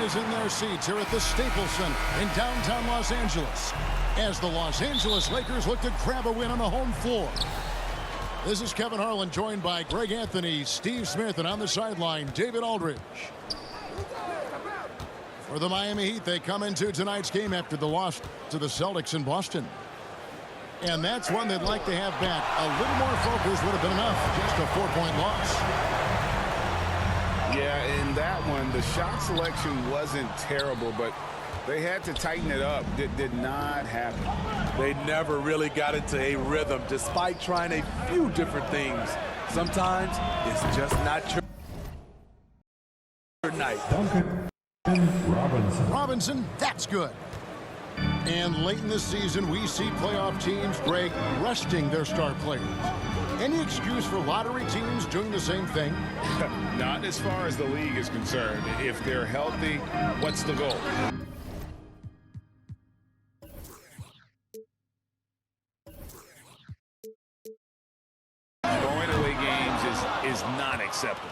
is in their seats here at the Staples Center in downtown Los Angeles as the Los Angeles Lakers look to grab a win on the home floor. This is Kevin Harlan, joined by Greg Anthony, Steve Smith, and on the sideline, David Aldridge. For the Miami Heat, they come into tonight's game after the loss to the Celtics in Boston. And that's one they'd like to have back. A little more focus would have been enough. Just a 4-point loss. Yeah, in that one, the shot selection wasn't terrible, but they had to tighten it up. It did not happen. They never really got into a rhythm, despite trying a few different things. Sometimes it's just not your night. Robinson, that's good. And late in the season, we see playoff teams, Greg, resting their star players. Any excuse for lottery teams doing the same thing? Not as far as the league is concerned. If they're healthy, what's the goal? Throwing away games is not acceptable.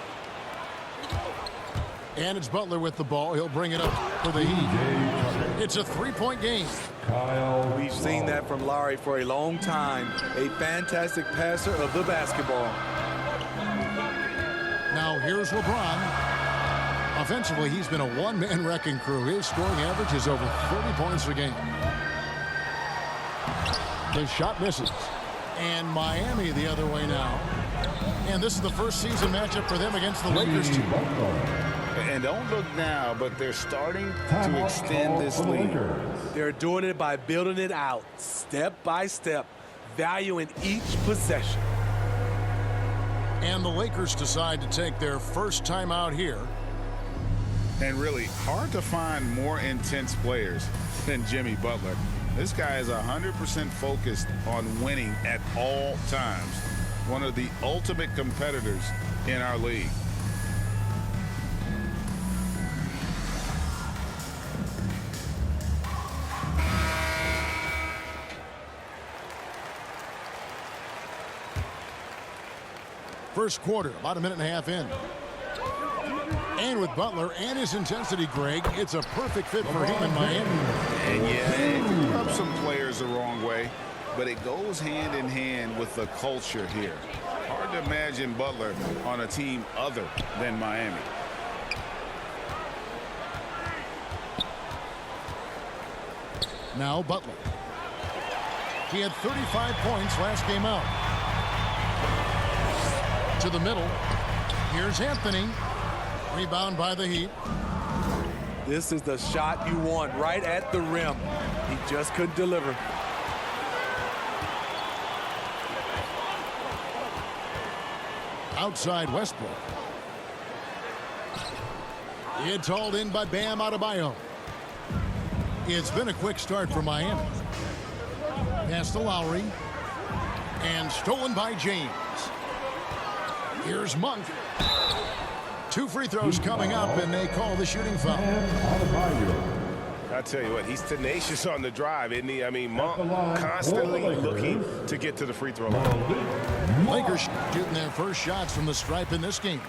And it's Butler with the ball. He'll bring it up for the Heat. It's a 3-point game. We've seen that from Lowry for a long time. A fantastic passer of the basketball. Now here's LeBron. Offensively, he's been a one-man wrecking crew. His scoring average is over 30 points a game. The shot misses. And Miami the other way now. And this is the first season matchup for them against the Lakers team. And don't look now, but they're starting to extend this lead. They're doing it by building it out, step by step, valuing each possession. And the Lakers decide to take their first time out here. And really, hard to find more intense players than Jimmy Butler. This guy is 100% focused on winning at all times. One of the ultimate competitors in our league. First quarter, about a minute and a half in. And with Butler and his intensity, Greg, it's a perfect fit for him in Miami. And yeah, it can rub some players the wrong way, but it goes hand in hand with the culture here. Hard to imagine Butler on a team other than Miami. Now Butler. He had 35 points last game out. To the middle. Here's Anthony. Rebound by the Heat. This is the shot you want right at the rim. He just couldn't deliver. Outside Westbrook. It's hauled in by Bam Adebayo. It's been a quick start for Miami. Pass to Lowry. And stolen by James. Here's Monk. 2 free throws coming up, and they call the shooting foul. I tell you what, he's tenacious on the drive, isn't he? I mean, Monk constantly looking to get to the free throw line. Lakers shooting their first shots from the stripe in this game.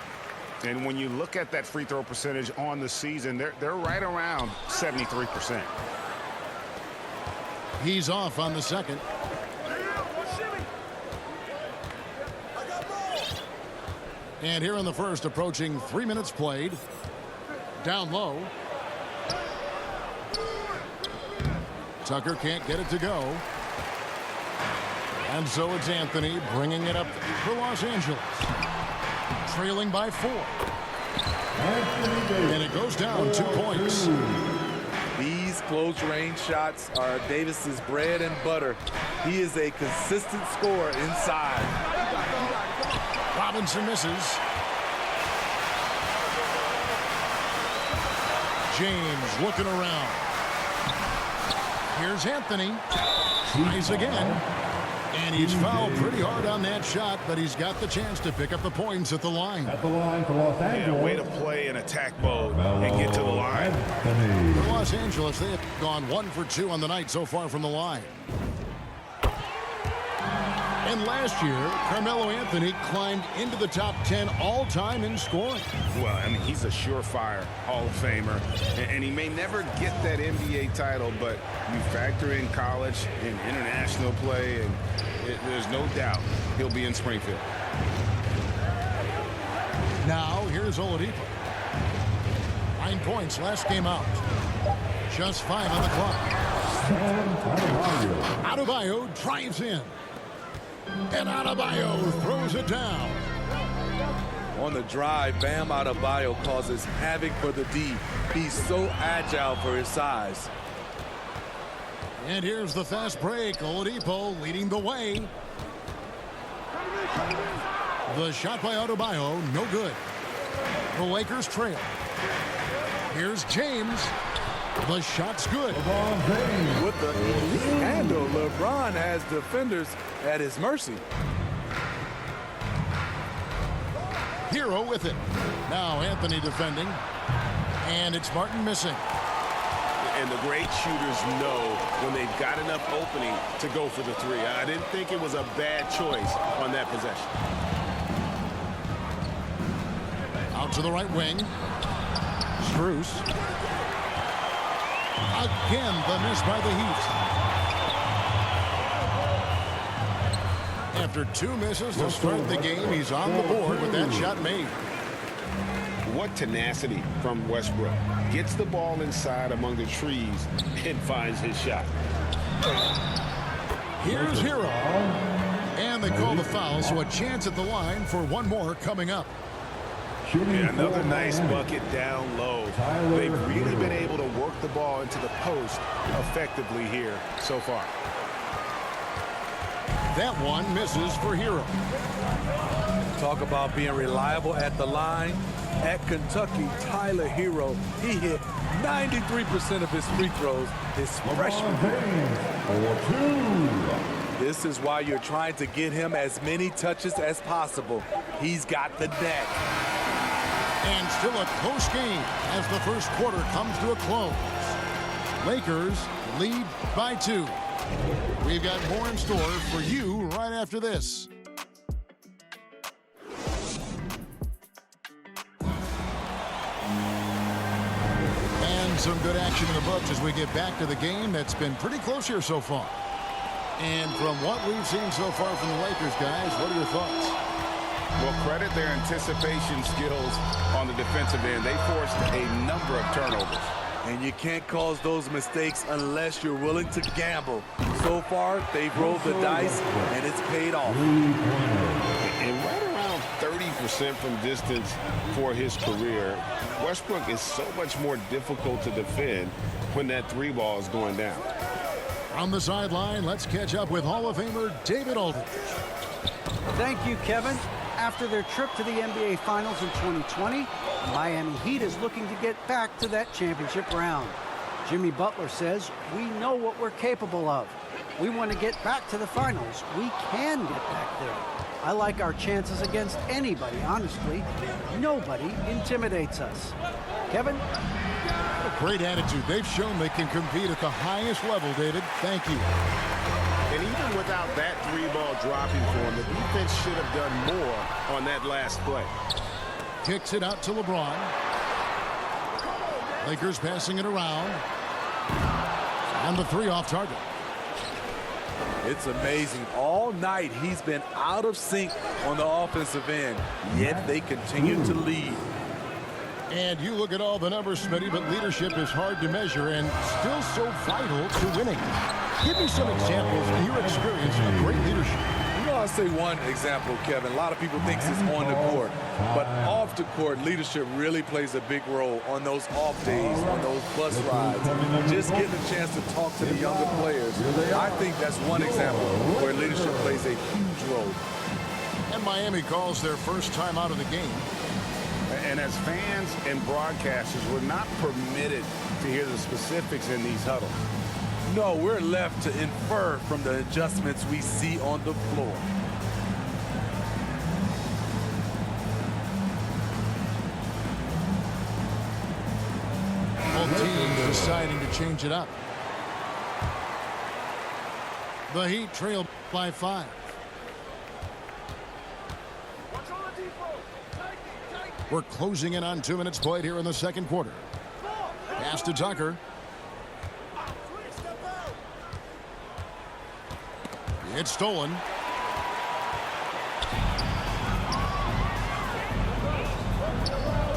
And when you look at that free throw percentage on the season, they're right around 73%. He's off on the second. And here in the first, approaching 3 minutes played. Down low. Tucker can't get it to go. And so it's Anthony bringing it up for Los Angeles. Trailing by 4. And it goes down 2 points. These close-range shots are Davis's bread and butter. He is a consistent scorer inside. Robinson misses. James looking around. Here's Anthony. Tries again. And he's fouled pretty hard on that shot, but he's got the chance to pick up the points at the line. At the line for Los Angeles. Yeah, way to play in attack mode and get to the line. For Los Angeles, they have gone 1 for 2 on the night so far from the line. And last year, Carmelo Anthony climbed into the top 10 all-time in scoring. Well, I mean, he's a surefire Hall of Famer, and he may never get that NBA title, but you factor in college and international play, and there's no doubt he'll be in Springfield. Now, here's Oladipo. 9 points last game out. Just 5 on the clock. Adebayo drives in. And Adebayo throws it down. On the drive, Bam Adebayo causes havoc for the D. He's so agile for his size. And here's the fast break. Oladipo leading the way. The shot by Adebayo, no good. The Lakers trail. Here's James. The shot's good. With the elite handle, LeBron has defenders at his mercy. Hero with it. Now Anthony defending. And it's Martin missing. And the great shooters know when they've got enough opening to go for the three. I didn't think it was a bad choice on that possession. Out to the right wing. Strus. Again, the miss by the Heat. After 2 misses to start the game, he's on the board with that shot made. What tenacity from Westbrook. Gets the ball inside among the trees and finds his shot. Here's Hero. And they call the foul, so a chance at the line for one more coming up. Yeah, another nice bucket down low. They've really been able to work the ball into the post effectively here so far. That one misses for Hero. Talk about being reliable at the line. At Kentucky, Tyler Hero, he hit 93% of his free throws his freshman year. This is why you're trying to get him as many touches as possible. He's got the deck. And still a close game as the first quarter comes to a close. Lakers lead by 2. We've got more in store for you right after this. And some good action in the books as we get back to the game that's been pretty close here so far. And from what we've seen so far from the Lakers, guys, what are your thoughts? Well, credit their anticipation skills on the defensive end. They forced a number of turnovers. And you can't cause those mistakes unless you're willing to gamble. So far, they've rolled the dice, and it's paid off. And right around 30% from distance for his career, Westbrook is so much more difficult to defend when that 3 ball is going down. On the sideline, let's catch up with Hall of Famer David Aldridge. Thank you, Kevin. After their trip to the NBA Finals in 2020, Miami Heat is looking to get back to that championship round. Jimmy Butler says, we know what we're capable of. We want to get back to the finals. We can get back there. I like our chances against anybody, honestly. Nobody intimidates us. Kevin? Great attitude. They've shown they can compete at the highest level, David. Thank you. And even without that 3-ball dropping for him, the defense should have done more on that last play. Kicks it out to LeBron. Lakers passing it around. And the 3 off target. It's amazing. All night he's been out of sync on the offensive end, yet they continue to lead. And you look at all the numbers, Smitty, but leadership is hard to measure and still so vital to winning. Give me some examples in your experience of great leadership. You know, I'll say one example, Kevin. A lot of people think it's on the court, but off the court, leadership really plays a big role on those off days, on those bus rides. Just getting a chance to talk to the younger players. I think that's one example where leadership plays a huge role. And Miami calls their first time out of the game. And as fans and broadcasters, we're not permitted to hear the specifics in these huddles. No, we're left to infer from the adjustments we see on the floor. Both teams deciding to change it up. The Heat trail by 5. We're closing in on 2 minutes played here in the second quarter. Pass to Tucker. It's stolen.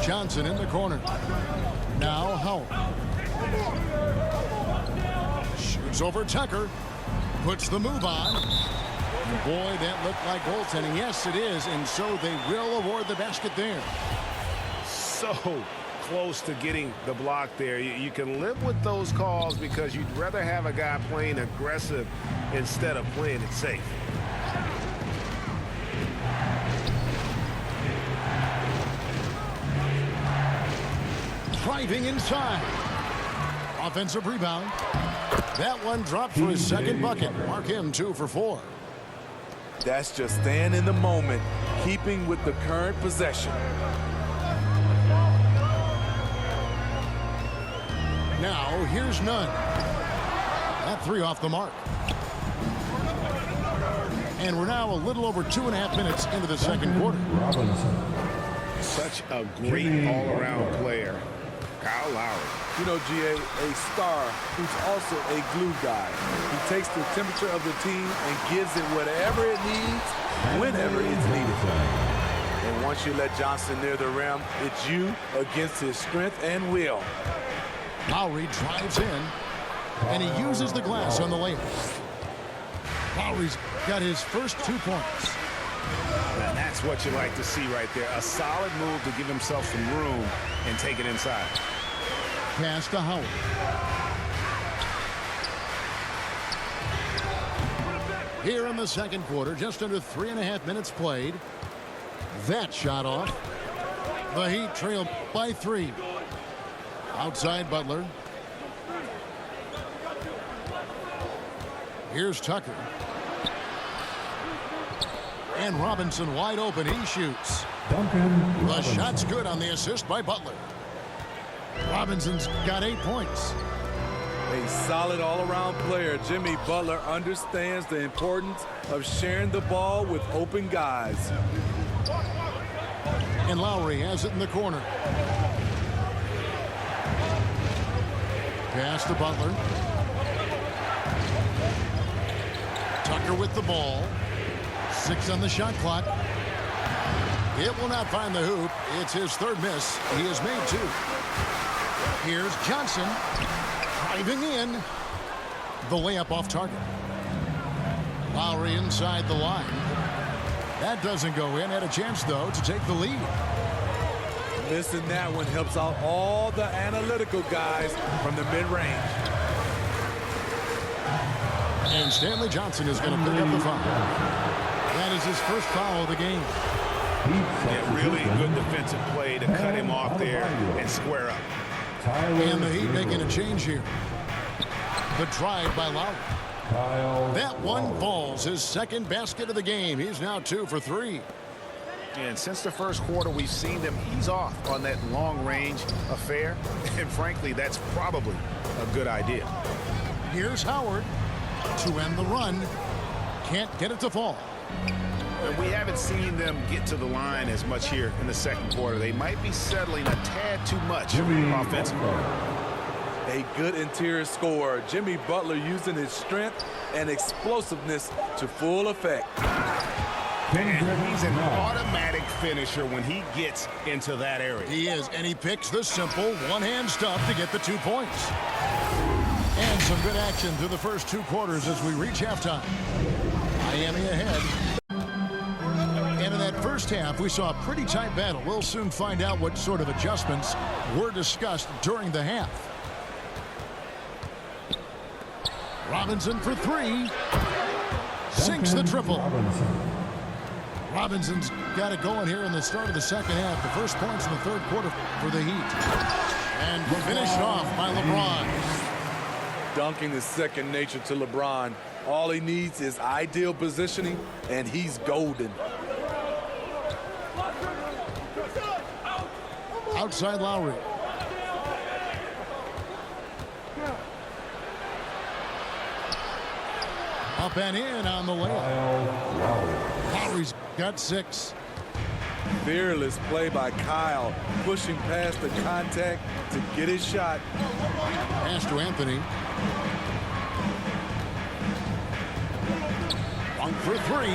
Johnson in the corner. Now Howell. Shoots over Tucker. Puts the move on. And boy, that looked like goaltending. Yes, it is. And so they will award the basket there. So close to getting the block there. You can live with those calls because you'd rather have a guy playing aggressive instead of playing it safe. Driving inside. Offensive rebound. That one dropped for his second bucket. Mark him 2 for 4. That's just staying in the moment, keeping with the current possession. Now, here's Nunn. That 3 off the mark. And we're now a little over 2.5 minutes into the second quarter. Such a great all-around player, Kyle Lowry. You know, GA, a star who's also a glue guy. He takes the temperature of the team and gives it whatever it needs, whenever it's needed. And once you let Johnson near the rim, it's you against his strength and will. Lowry drives in, and he uses the glass on the layup. Lowry's got his first 2 points. And that's what you like to see right there. A solid move to give himself some room and take it inside. Pass to Howard. Here in the second quarter, just under 3.5 minutes played. That shot off. The Heat trail by 3. Outside Butler. Here's Tucker. And Robinson wide open. He shoots. The shot's good on the assist by Butler. Robinson's got 8 points. A solid all-around player. Jimmy Butler understands the importance of sharing the ball with open guys. And Lowry has it in the corner. Pass to Butler. Tucker with the ball. 6 on the shot clock. It will not find the hoop. It's his 3rd miss. He has made 2. Here's Johnson driving in. The layup off target. Lowry inside the line. That doesn't go in. Had a chance, though, to take the lead. Missing that one helps out all the analytical guys from the mid-range. And Stanley Johnson is going to pick up the foul. That is his first foul of the game. Yeah, really good defensive play to cut him off there and square up. And the Heat making a change here. The drive by Lowry. That one falls. His second basket of the game. He's now 2 for 3. And since the first quarter, we've seen them ease off on that long-range affair. And frankly, that's probably a good idea. Here's Howard to end the run. Can't get it to fall. And we haven't seen them get to the line as much here in the second quarter. They might be settling a tad too much offensively. A good interior scorer. Jimmy Butler using his strength and explosiveness to full effect. And he's an automatic finisher when he gets into that area. He is, and he picks the simple one-hand stuff to get the 2 points. And some good action through the first 2 quarters as we reach halftime. Miami ahead. And in that first half, we saw a pretty tight battle. We'll soon find out what sort of adjustments were discussed during the half. Robinson for 3. Sinks the triple. Robinson's got it going here in the start of the second half. The first points in the third quarter for the Heat. And finished off by LeBron. Dunking is second nature to LeBron. All he needs is ideal positioning, and he's golden. Outside Lowry. Up and in on the layup. Lowry's got 6. Fearless play by Kyle, pushing past the contact to get his shot. Pass to Anthony. 1 for 3.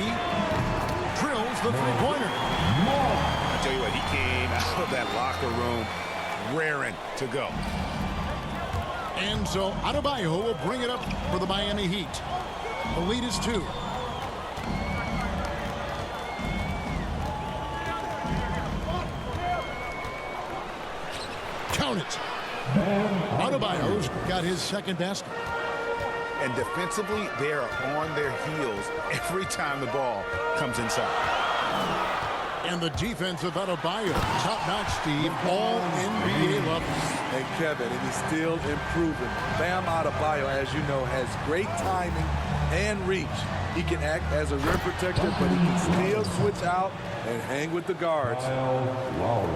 Drills the three-pointer. I tell you what, he came out of that locker room raring to go. And so Adebayo will bring it up for the Miami Heat. The lead is 2. Count it. Adebayo's got his second basket. And defensively, they are on their heels every time the ball comes inside. And the defense of Adebayo, top-notch, Steve, all NBA level. And Kevin, and he's still improving. Bam Adebayo, as you know, has great timing and reach. He can act as a rim protector, but he can still switch out and hang with the guards.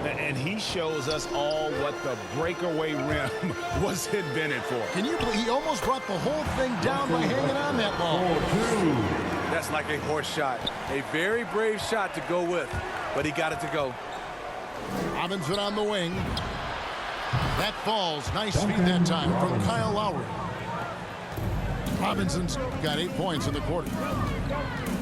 And he shows us all what the breakaway rim was invented for. Can you believe he almost brought the whole thing down by hanging on that ball? That's like a horse shot. A very brave shot to go with, but he got it to go. Robinson on the wing. That falls. Nice feed that time from Kyle Lowry. Robinson's got 8 points in the quarter.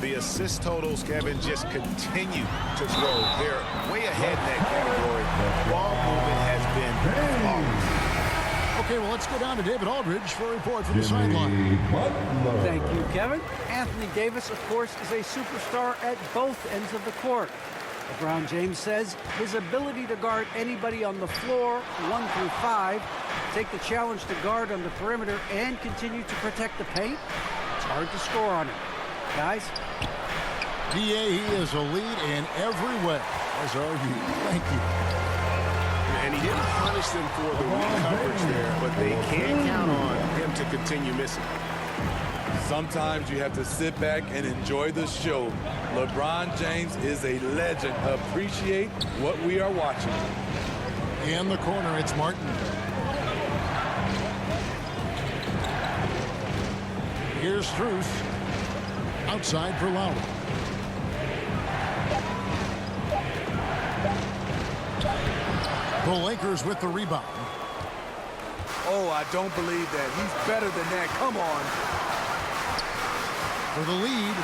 The assist totals, Kevin, just continue to grow. They're way ahead in that category. Ball movement has been flawless. Okay, well, let's go down to David Aldridge for a report from the sideline. Thank you, Kevin. Anthony Davis, of course, is a superstar at both ends of the court. LeBron James says his ability to guard anybody on the floor, 1 through 5, take the challenge to guard on the perimeter, and continue to protect the paint, it's hard to score on him. Guys? PA, he is a lead in every way, as are you. Thank you. And he didn't punish them for the weak coverage there, but they can't count on him to continue missing. Sometimes you have to sit back and enjoy the show. LeBron James is a legend. Appreciate what we are watching. In the corner, it's Martin. Here's Strus. Outside for Lowry. The Lakers with the rebound. Oh, I don't believe that. He's better than that. Come on. For the lead,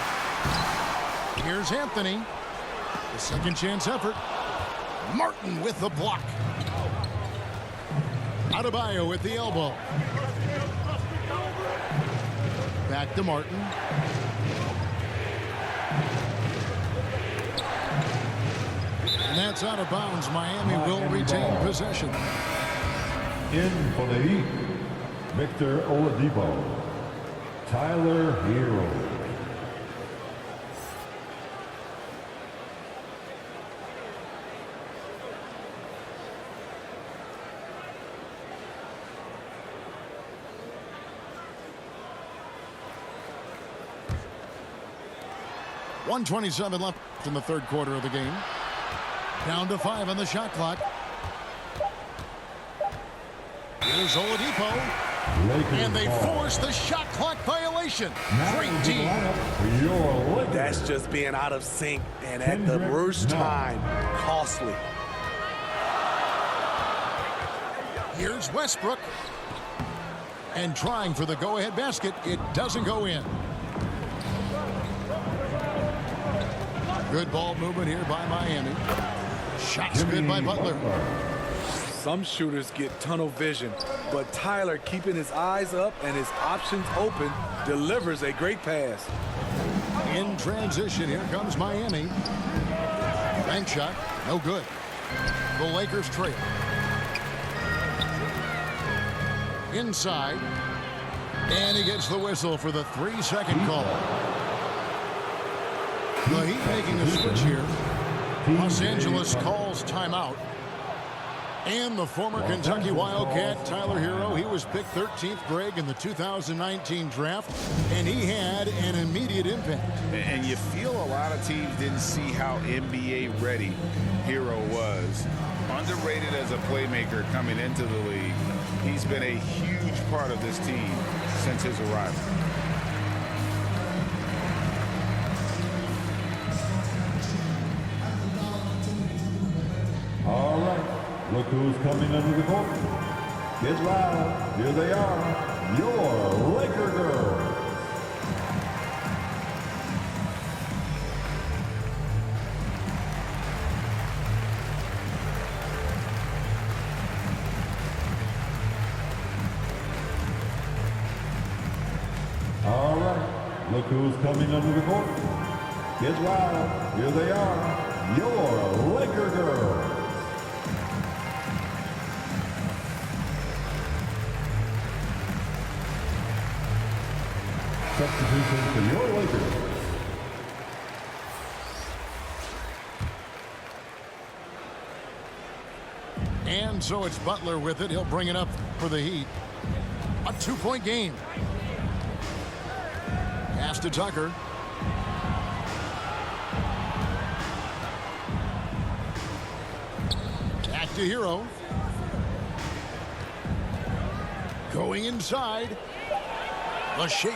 here's Anthony. The second chance effort. Martin with the block. Adebayo with the elbow. Back to Martin. And that's out of bounds. Miami will retain possession. In for the Heat, Victor Oladipo, Tyler Hero. .127 left in the third quarter of the game. Down to 5 on the shot clock. Here's Oladipo. And they force the shot clock violation. Great team. That's just being out of sync and at the worst time, costly. Here's Westbrook. And trying for the go-ahead basket. It doesn't go in. Good ball movement here by Miami. Shots good by Butler. Some shooters get tunnel vision, but Tyler, keeping his eyes up and his options open, delivers a great pass. In transition, here comes Miami. Bank shot, no good. The Lakers trail. Inside. And he gets the whistle for the 3-second call. The Heat making a switch here. Los Angeles calls timeout. And the former Kentucky Wildcat, Tyler Hero, he was picked 13th, Greg, in the 2019 draft, and he had an immediate impact. And you feel a lot of teams didn't see how NBA ready Hero was. Underrated as a playmaker coming into the league. He's been a huge part of this team since his arrival. look who's coming under the court. Get loud. Here they are, your Laker girls. All right, look who's coming under the court. Get loud. Here they are, your Laker girls. Substitution for your Lakers. And so it's Butler with it. He'll bring it up for the Heat. A 2-point game. Pass to Tucker. Back to Hero. Going inside. A shake.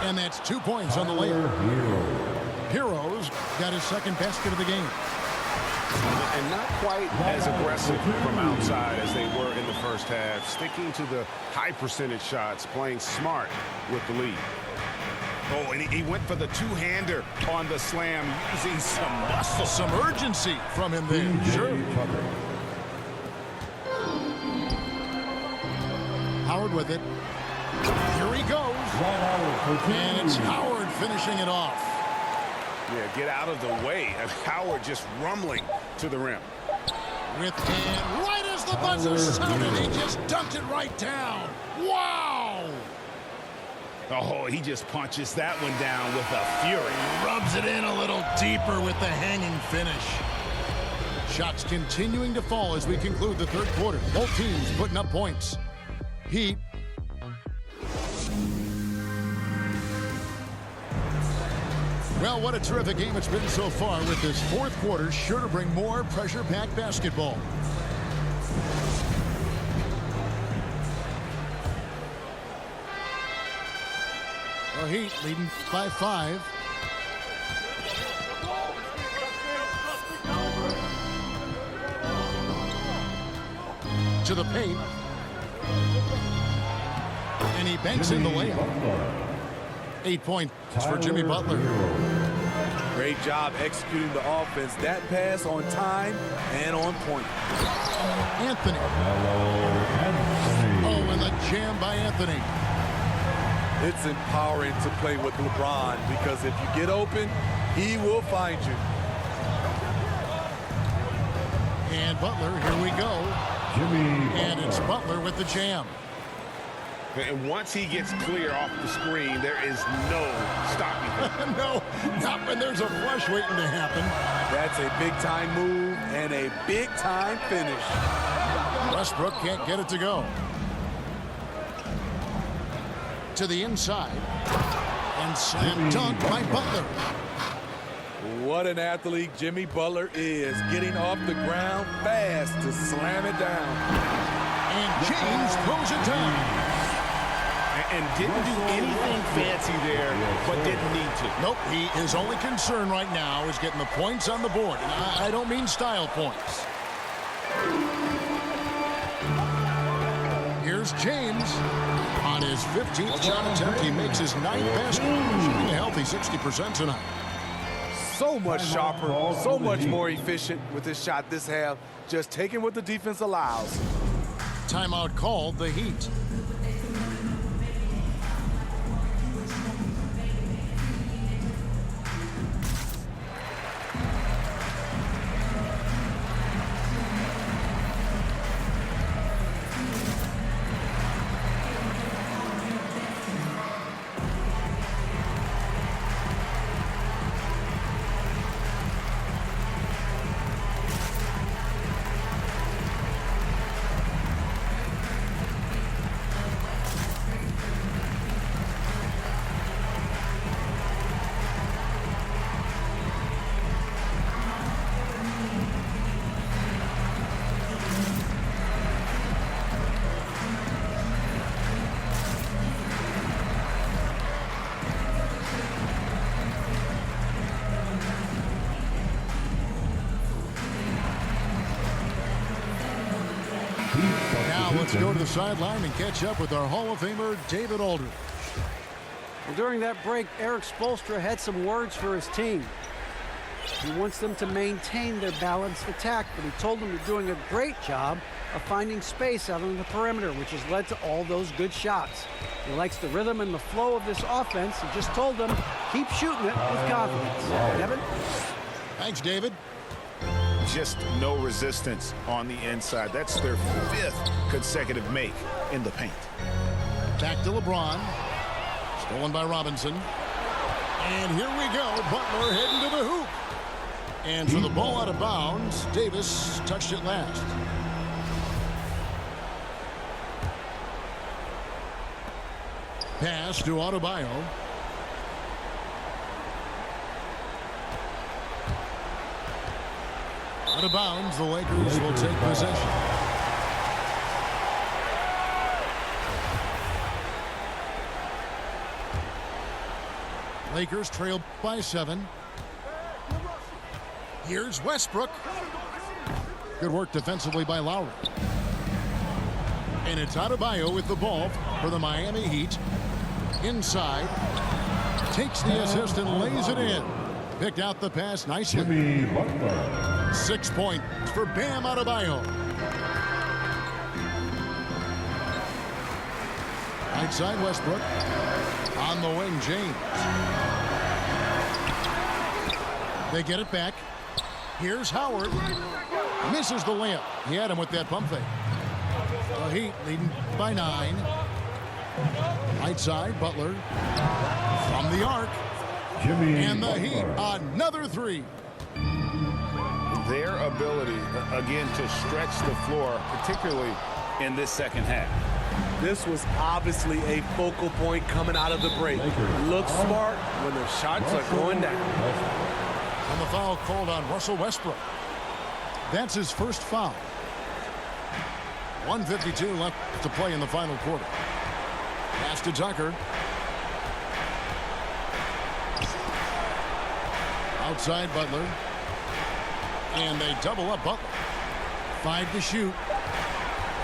And that's 2 points on the layup. Hero's got his second basket of the game. And not quite as aggressive from outside as they were in the first half. Sticking to the high percentage shots, playing smart with the lead. Oh, and he went for the two-hander on the slam, using some muscle. Some urgency from him there. Sure. Howard with it. Here he goes. And it's Howard finishing it off. Yeah, get out of the way. And Howard just rumbling to the rim. With hand, right as the buzzer sounded, he just dunked it right down. Wow! Oh, he just punches that one down with a fury. Rubs it in a little deeper with the hanging finish. Shots continuing to fall as we conclude the third quarter. Both teams putting up points. Heat. Well, what a terrific game it's been so far, with this fourth quarter sure to bring more pressure-packed basketball. The Heat leading by 5. To the paint. And he banks in the layup. 8 points for Jimmy Butler. Great job executing the offense. That pass on time and on point. Anthony. Oh, and the jam by Anthony. It's empowering to play with LeBron, because if you get open, he will find you. And Butler, here we go. And it's Butler with the jam. And once he gets clear off the screen, there is no stopping him. No, not when there's a flush waiting to happen. That's a big-time move and a big-time finish. Westbrook can't get it to go. To the inside. And slam dunk by Butler. What an athlete Jimmy Butler is, getting off the ground fast to slam it down. And James throws it down. And didn't do anything fancy there, but didn't need to. Nope, his only concern right now is getting the points on the board. And I don't mean style points. Here's James. On his 15th shot attempt, he makes his 9th basket, shooting a healthy 60% tonight. So much sharper, so much more efficient with his shot this half, just taking what the defense allows. Timeout called, the Heat. Now let's go to the sideline and catch up with our Hall of Famer, David Aldridge. Well, during that break, Eric Spoelstra had some words for his team. He wants them to maintain their balanced attack, but he told them they're doing a great job of finding space out on the perimeter, which has led to all those good shots. He likes the rhythm and the flow of this offense. He just told them, keep shooting it with confidence. Kevin? Thanks, David. Just no resistance on the inside. That's their 5th consecutive make in the paint. Back to LeBron. Stolen by Robinson. And here we go. Butler heading to the hoop. And for the ball out of bounds, Davis touched it last. Pass to Adebayo. Out of bounds, the Lakers will take possession. Lakers trail by 7. Here's Westbrook. Good work defensively by Lowry. And it's Adebayo with the ball for the Miami Heat. Inside. Takes the assist and lays it in. Picked out the pass nicely. Jimmy Butler. 6 points for Bam Adebayo. Right side Westbrook. On the wing, James. They get it back. Here's Howard. Misses the layup. He had him with that pump fake. The Heat leading by 9. Right side, Butler. From the arc. Jimmy And the Butler. Heat, another 3. Their ability, again, to stretch the floor, particularly in this second half. This was obviously a focal point coming out of the break. Look smart when the shots are going down. And the foul called on Russell Westbrook. That's his first foul. 1:52 left to play in the final quarter. Pass to Tucker. Outside Butler. And they double up Butler. 5 to shoot.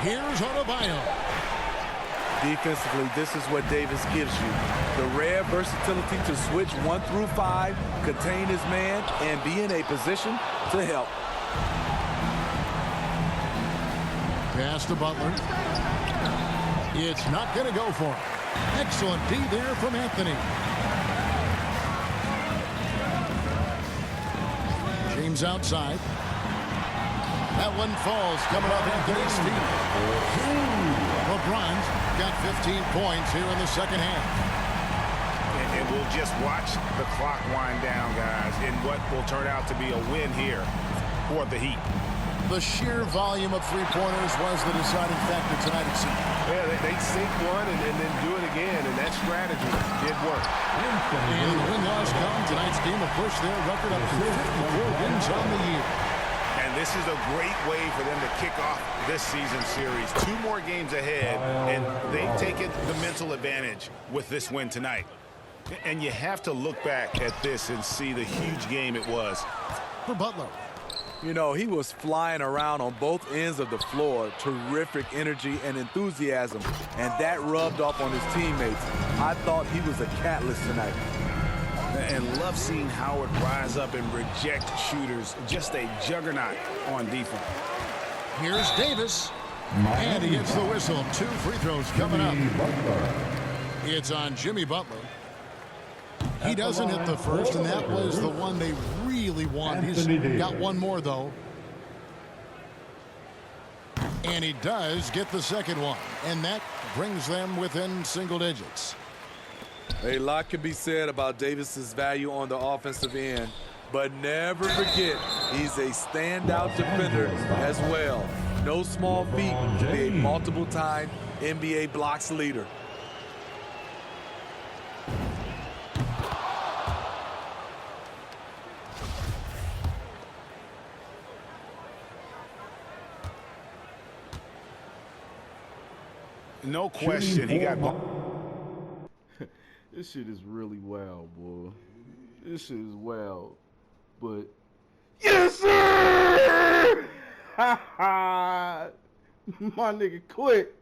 Here's Adebayo. Defensively, this is what Davis gives you. The rare versatility to switch 1 through 5, contain his man, and be in a position to help. Pass to Butler. It's not going to go for him. Excellent D there from Anthony. James outside. That one falls coming off Anthony's feet. LeBron's got 15 points here in the second half. And we'll just watch the clock wind down, guys, in what will turn out to be a win here for the Heat. The sheer volume of three-pointers was the deciding factor tonight, it seemed. Yeah, they sink one and then do it again, and that strategy did work. And the win-loss come. Tonight's game will push their record up to 54 wins on the year. And this is a great way for them to kick off this season series. 2 more games ahead, and they've taken the mental advantage with this win tonight. And you have to look back at this and see the huge game it was. For Butler. You know, he was flying around on both ends of the floor. Terrific energy and enthusiasm, and that rubbed off on his teammates. I thought he was a catalyst tonight. And love seeing Howard rise up and reject shooters. Just a juggernaut on defense. Here's Davis. And he gets the whistle. 2 free throws coming up. It's on Jimmy Butler. He doesn't hit the first, and that was the one they really wanted. He's got one more, though. And he does get the second one. And that brings them within single digits. A lot can be said about Davis's value on the offensive end, but never forget he's a standout defender as well. No small feat to be a multiple-time NBA blocks leader. No question, he got... This shit is really wild, boy. This shit is wild. But yes, sir! My nigga quit.